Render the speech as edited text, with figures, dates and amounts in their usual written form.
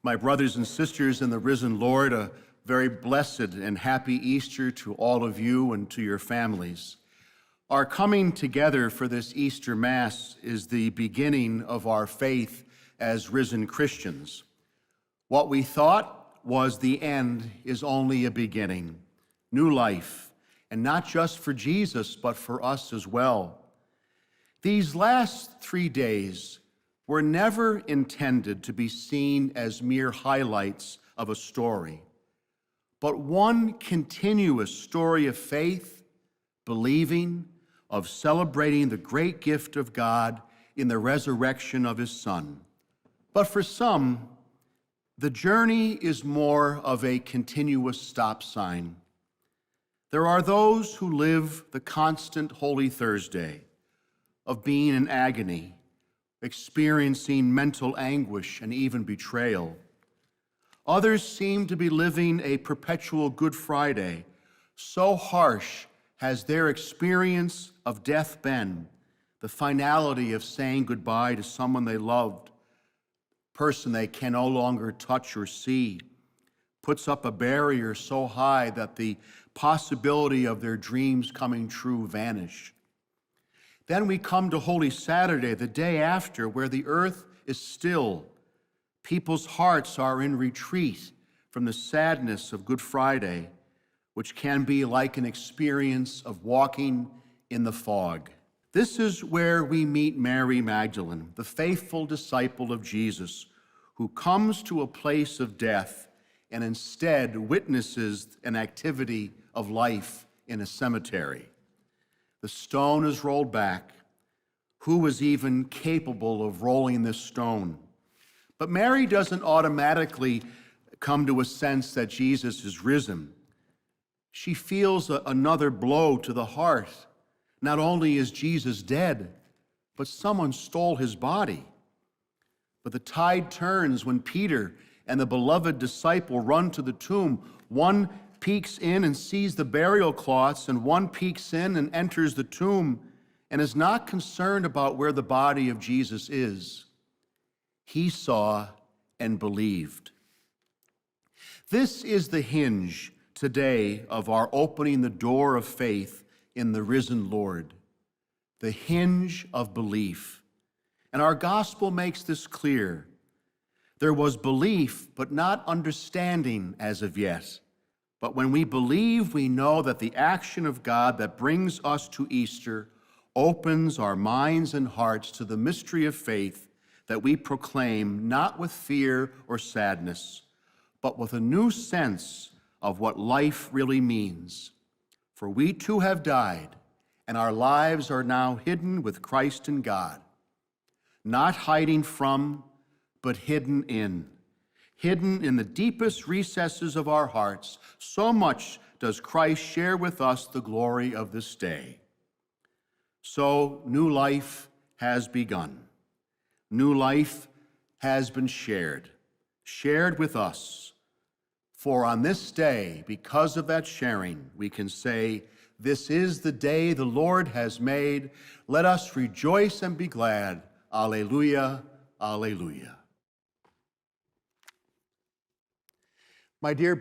My brothers and sisters in the risen Lord, a very blessed and happy Easter to all of you and to your families. Our coming together for this Easter Mass is the beginning of our faith as risen Christians. What we thought was the end is only a beginning, new life, and not just for Jesus, but for us as well. These last 3 days were never intended to be seen as mere highlights of a story, but one continuous story of faith, believing, of celebrating the great gift of God in the resurrection of his Son. But for some, the journey is more of a continuous stop sign. There are those who live the constant Holy Thursday of being in agony, experiencing mental anguish and even betrayal. Others seem to be living a perpetual Good Friday. So harsh has their experience of death been, the finality of saying goodbye to someone they loved, person they can no longer touch or see, puts up a barrier so high that the possibility of their dreams coming true vanish. Then we come to Holy Saturday, the day after, where the earth is still. People's hearts are in retreat from the sadness of Good Friday, which can be like an experience of walking in the fog. This is where we meet Mary Magdalene, the faithful disciple of Jesus, who comes to a place of death and instead witnesses an activity of life in a cemetery. The stone is rolled back. Who was even capable of rolling this stone? But Mary doesn't automatically come to a sense that Jesus is risen. She feels another blow to the heart. Not only is Jesus dead, but someone stole his body. But the tide turns when Peter and the beloved disciple run to the tomb. One peeks in and sees the burial cloths, and one peeks in and enters the tomb and is not concerned about where the body of Jesus is. He saw and believed. This is the hinge today of our opening the door of faith in the risen Lord, the hinge of belief. And our gospel makes this clear. There was belief, but not understanding as of yet. But when we believe, we know that the action of God that brings us to Easter opens our minds and hearts to the mystery of faith that we proclaim not with fear or sadness, but with a new sense of what life really means. For we too have died, and our lives are now hidden with Christ in God, not hiding from, but hidden in the deepest recesses of our hearts. So much does Christ share with us the glory of this day. So new life has begun. New life has been shared with us. For on this day, because of that sharing, we can say, "This is the day the Lord has made. Let us rejoice and be glad. Alleluia, alleluia." My dear